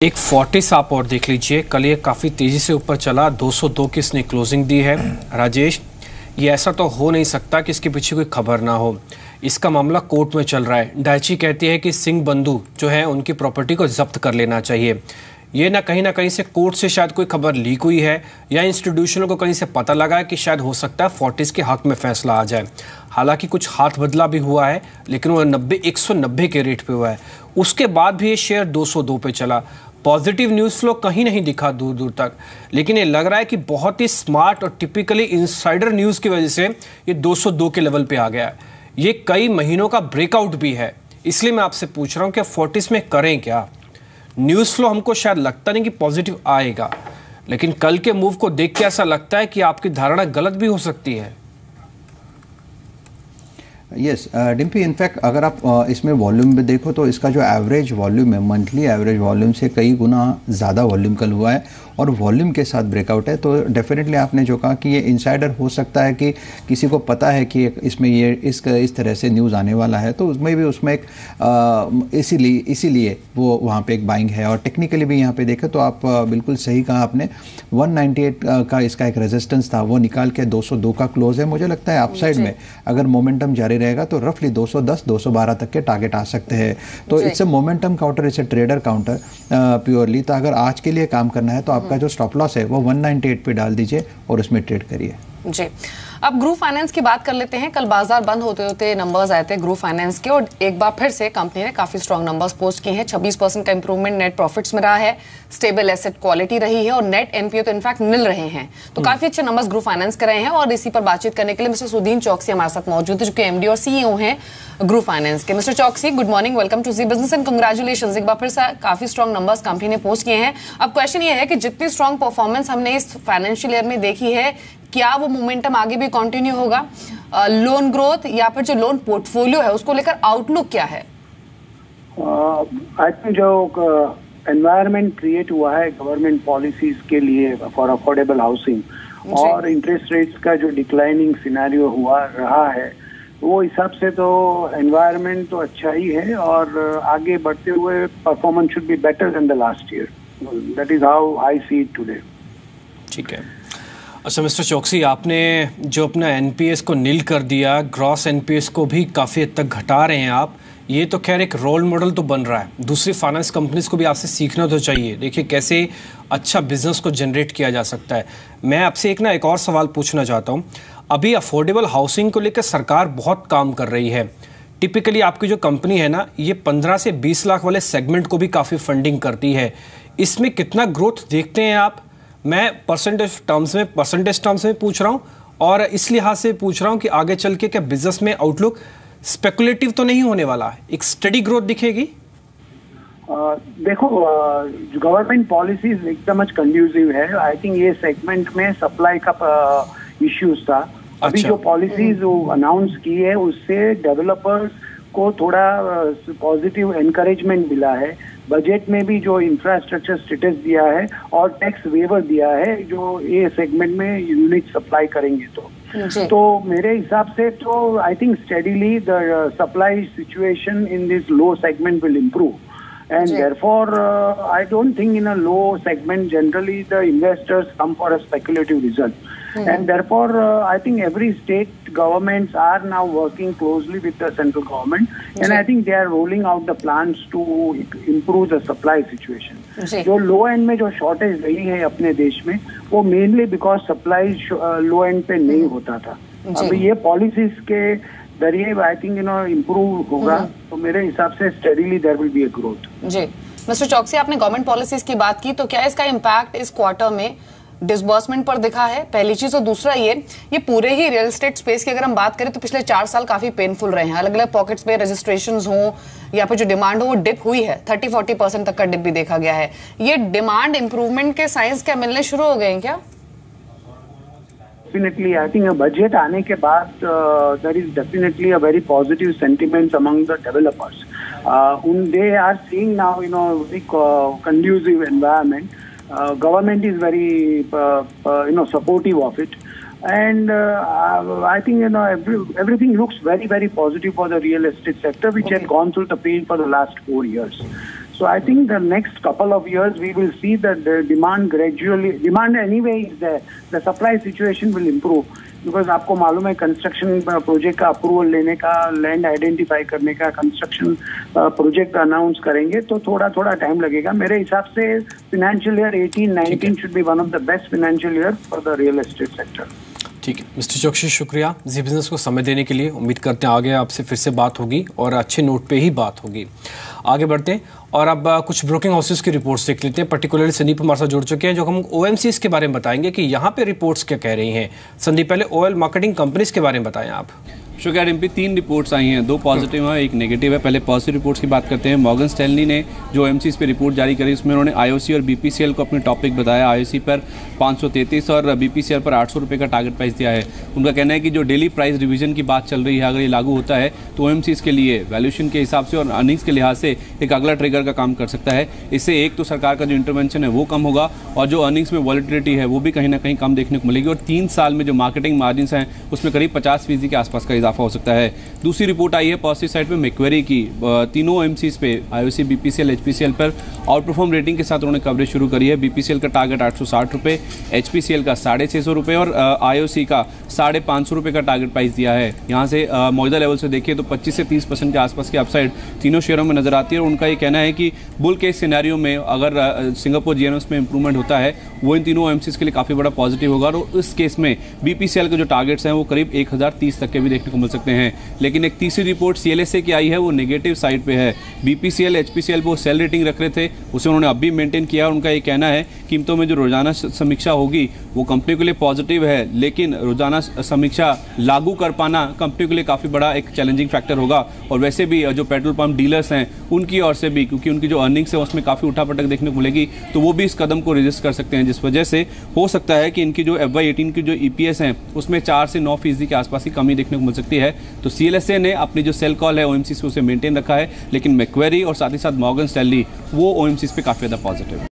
एक फोर्टिस आप और देख लीजिए, कल ये काफ़ी तेज़ी से ऊपर चला, 202 की इसने क्लोजिंग दी है। राजेश, ये ऐसा तो हो नहीं सकता कि इसके पीछे कोई खबर ना हो। इसका मामला कोर्ट में चल रहा है। डाइची कहती है कि सिंह बंधु जो है उनकी प्रॉपर्टी को जब्त कर लेना चाहिए। ये ना कहीं से कोर्ट से शायद कोई खबर लीक हुई है या इंस्टीट्यूशनों को कहीं से पता लगा है कि शायद हो सकता है फोर्टिस के हक में फैसला आ जाए। हालांकि कुछ हाथ बदला भी हुआ है, लेकिन वो 190 के रेट पे हुआ है। उसके बाद भी ये शेयर 202 पे चला। पॉजिटिव न्यूज़ फ्लो कहीं नहीं दिखा दूर दूर तक, लेकिन ये लग रहा है कि बहुत ही स्मार्ट और टिपिकली इंसाइडर न्यूज़ की वजह से ये 202 के लेवल पे आ गया है। ये कई महीनों का ब्रेकआउट भी है। इसलिए मैं आपसे पूछ रहा हूँ कि फोर्टिस में करें क्या। न्यूज़ फ्लो हमको शायद लगता नहीं कि पॉजिटिव आएगा, लेकिन कल के मूव को देख के ऐसा लगता है कि आपकी धारणा गलत भी हो सकती है। यस डिम्पी, इनफैक्ट अगर आप इसमें वॉल्यूम भी देखो तो इसका जो एवरेज वॉल्यूम है, मंथली एवरेज वॉल्यूम से कई गुना ज़्यादा वॉल्यूम कल हुआ है और वॉल्यूम के साथ ब्रेकआउट है। तो डेफिनेटली आपने जो कहा कि ये इनसाइडर हो सकता है कि किसी को पता है कि इसमें ये इस तरह से न्यूज़ आने वाला है, तो उसमें एक इसीलिए वो वहाँ पे एक बाइंग है। और टेक्निकली भी यहाँ पे देखें तो आप बिल्कुल सही कहा आपने, 198 का इसका एक रेजिस्टेंस था, वो निकाल के 202 का क्लोज है। मुझे लगता है अपसाइड में अगर मोमेंटम जारी रहेगा तो रफली 210 212 तक के टारगेट आ सकते हैं। तो it's a momentum counter, it's a trader counter purely. तो अगर आज के लिए काम करना है तो आपका जो स्टॉप लॉस है वो 198 पे डाल दीजिए और उसमें ट्रेड करिए। जी, अब ग्रुप फाइनेंस की बात कर लेते हैं। कल बाजार बंद होते होते नंबर्स आए थे ग्रुप फाइनेंस के और एक बार फिर से कंपनी ने काफी स्ट्रॉन्ग नंबर्स पोस्ट किए हैं। 26% का इंप्रूवमेंट नेट प्रॉफिट्स में रहा है, स्टेबल एसेट क्वालिटी रही है और नेट एनपीओ तो इनफैक्ट मिल रहे हैं। तो काफी अच्छे नंबर्स ग्रुप फाइनेंस के रहे हैं और इसी पर बातचीत करने के लिए मिस्टर सुदीन चौकसी हमारे साथ मौजूद है, जो कि एमडी और सीईओ हैं ग्रुप फाइनेंस के। Mister Choksi, good morning, welcome to Zee Business and congratulations. एक बार फिर से काफी स्ट्रॉन्ग नंबर्स कंपनी ने पोस्ट किए हैं। अब क्वेश्चन ये है कि जितनी स्ट्रॉन्ग परफॉर्मेंस हमने इस फाइनेंशियल ईयर में देखी है, क्या वो मोमेंटम आगे भी कंटिन्यू होगा? लोन ग्रोथ या फिर जो लोन पोर्टफोलियो है उसको लेकर आउटलुक क्या है? आई थिंक जो एनवायरनमेंट क्रिएट हुआ है गवर्नमेंट पॉलिसीज के लिए फॉर अफोर्डेबल हाउसिंग और इंटरेस्ट रेट्स का जो डिक्लाइनिंग सिनेरियो हुआ रहा है, वो हिसाब से तो एनवायरनमेंट तो अच्छा ही है और आगे बढ़ते हुए performance should be better than the last year. That is how I see it today. ठीक है। अच्छा मिस्टर चौकसी, आपने जो अपना एनपीएस को नील कर दिया, ग्रॉस एनपीएस को भी काफ़ी हद तक घटा रहे हैं आप। ये तो खैर एक रोल मॉडल तो बन रहा है, दूसरी फाइनेंस कंपनीज को भी आपसे सीखना तो चाहिए। देखिए कैसे अच्छा बिजनेस को जनरेट किया जा सकता है। मैं आपसे एक और सवाल पूछना चाहता हूँ। अभी अफोर्डेबल हाउसिंग को लेकर सरकार बहुत काम कर रही है। टिपिकली आपकी जो कंपनी है ना, ये 15 से 20 लाख वाले सेगमेंट को भी काफ़ी फंडिंग करती है। इसमें कितना ग्रोथ देखते हैं आप? मैं परसेंटेज टर्म्स में पूछ रहा हूँ और इस लिहाज से पूछ रहा हूँ कि आगे चल के क्या बिजनेस में आउटलुक स्पेकुलेटिव तो नहीं होने वाला है, एक स्टडी ग्रोथ दिखेगी? देखो, गवर्नमेंट पॉलिसीज एकदम कंड्यूसिव है। आई थिंक ये सेगमेंट में सप्लाई का इश्यूज था। अभी जो पॉलिसीज अनाउंस की है उससे डेवलपर्स को थोड़ा पॉजिटिव एनकरेजमेंट मिला है। बजट में भी जो इंफ्रास्ट्रक्चर स्टेटस दिया है और टैक्स वेवर दिया है जो ये सेगमेंट में यूनिट सप्लाई करेंगे तो मेरे हिसाब से तो I think steadily the supply situation in this low segment will improve and therefore I don't think in a low segment generally the investors come for a speculative result. And therefore I think every state governments are now working closely with the central government and I think they are rolling out the plans to improve the supply situation. जो लो and में जो shortage रही है अपने देश में वो mainly because supply low and पे नहीं होता था। अब ये पॉलिसीज के जरिए आई थिंक इम्प्रूव होगा तो मेरे हिसाब से steadily there will be a growth. जी मिस्टर चौकसी, आपने गवर्नमेंट पॉलिसीज की बात की, तो क्या इसका इम्पैक्ट इस क्वार्टर में डिसबर्समेंट पर दिखा है? पहली चीज। और दूसरा ये पूरे ही रियल एस्टेट स्पेस की अगर हम बात करें तो पिछले 4 साल काफी पेनफुल रहे हैं। अलग अलग पॉकेट्स पे रजिस्ट्रेशंस हो या फिर जो डिमांड हो वो डिप हुई है, 30-40% तक का डिप भी देखा गया है। ये डिमांड इंप्रूवमेंट के साइंस क्या मिलने शुरू हो गए हैं क्या? Definitely, I think a budget आने के बाद there is definitely a very positive sentiment among the developers. They are seeing now, very conducive environment. Government is very, supportive of it, and I think everything looks very, very positive for the real estate sector, which had gone through the pain for the last 4 years. So I think the next couple of years we will see that the demand anyway is there. The supply situation will improve because आपको मालूम है construction project का approval लेने का, land identify करने का, construction project announce करेंगे तो थोड़ा थोड़ा टाइम लगेगा। मेरे हिसाब से financial year 18-19 should be one of the best financial year for the real estate sector. ठीक है मिस्टर चौकसी, शुक्रिया जी बिजनेस को समय देने के लिए। उम्मीद करते हैं आगे आपसे फिर से बात होगी और अच्छे नोट पे ही बात होगी। आगे बढ़ते हैं और अब कुछ ब्रोकिंग हाउसेस की रिपोर्ट्स देख लेते हैं। पर्टिकुलरली संदीप हमारे साथ जुड़ चुके हैं जो हम OMCs के बारे में बताएंगे कि यहाँ पे रिपोर्ट्स क्या कह रही हैं। संदीप, पहले ऑयल मार्केटिंग कंपनीज के बारे में बताएं आप। शुक्रिया डिम्पी। 3 रिपोर्ट्स आई हैं, 2 पॉजिटिव हैं, 1 नेगेटिव है। पहले पॉजिटिव रिपोर्ट्स की बात करते हैं। मॉर्गन स्टैनली ने जो OMCs पे रिपोर्ट जारी करी उसमें उन्होंने IOC और BPCL को अपने टॉपिक बताया। IOC पर 533 और BPCL पर 800 रुपये का टारगेट प्राइस दिया है। उनका कहना है कि जो डेली प्राइस रिवीजन की बात चल रही है, अगर ये लागू होता है तो OMCs के लिए वैल्यूएशन के हिसाब से और अर्निंग्स के लिहाज से एक अगला ट्रिगर का काम कर सकता है। इससे एक तो सरकार का जो इंटरवेंशन है वो कम होगा और जो अर्निंग्स में वॉलिटिलिटी है वो भी कहीं ना कहीं कम देखने को मिलेगी और 3 साल में जो मार्केटिंग मार्जिन हैं उसमें करीब 50% के आसपास का इजाफा हो सकता है। दूसरी रिपोर्ट आई है पॉजिटिव साइड पे मैक्वेरी की। तीनों OMCs पे IOC, BPCL, HPCL पर आउट परफॉर्म रेटिंग के साथ उन्होंने कवरेज शुरू करी है। BPCL का टारगेट 860 रुपये, HPCL का 650 रुपये और IOC का 550 रुपये का टारगेट प्राइस दिया है। यहाँ से मौजूदा लेवल से देखिए तो 25 से 30% के आसपास की अपसाइड तीनों शेयरों में नजर आती है और उनका ये कहना है कि बुल केस सिनेरियो में अगर सिंगापुर GNOs में इंप्रूवमेंट होता है वो इन तीनों OMCs के लिए काफ़ी बड़ा पॉजिटिव होगा और इस केस में BPCL के जो टारगेट्स हैं वो करीब 1030 तक के भी देखने को मिल सकते हैं। लेकिन एक तीसरी रिपोर्ट CLSA की आई है, वो नेगेटिव साइड पे है। BPCL, HPCL वो सेल रेटिंग रख रहे थे, उसे उन्होंने अब भी मेंटेन किया। उनका ये कहना है कीमतों में जो रोजाना समीक्षा होगी वो कंपनी के लिए पॉजिटिव है, लेकिन रोजाना समीक्षा लागू कर पाना कंपनी के लिए काफ़ी बड़ा एक चैलेंजिंग फैक्टर होगा। और वैसे भी जो पेट्रोल पंप डीलर्स हैं उनकी ओर से भी, क्योंकि उनकी जो अर्निंग्स है उसमें काफ़ी उठापटक देखने को मिलेगी, तो वो भी इस कदम को रेजिस्ट कर सकते हैं, जिस वजह से हो सकता है कि इनकी जो FY18 की जो EPS हैं उसमें 4 से 9% के आसपास की कमी देखने को मिल सकती है। तो CLSA ने अपनी जो सेल कॉल है OMCs पे उसे मेंटेन रखा है, लेकिन मैक्वेरी और साथ ही साथ मॉर्गन स्टैनली वो OMCs पे काफ़ी ज़्यादा पॉजिटिव है।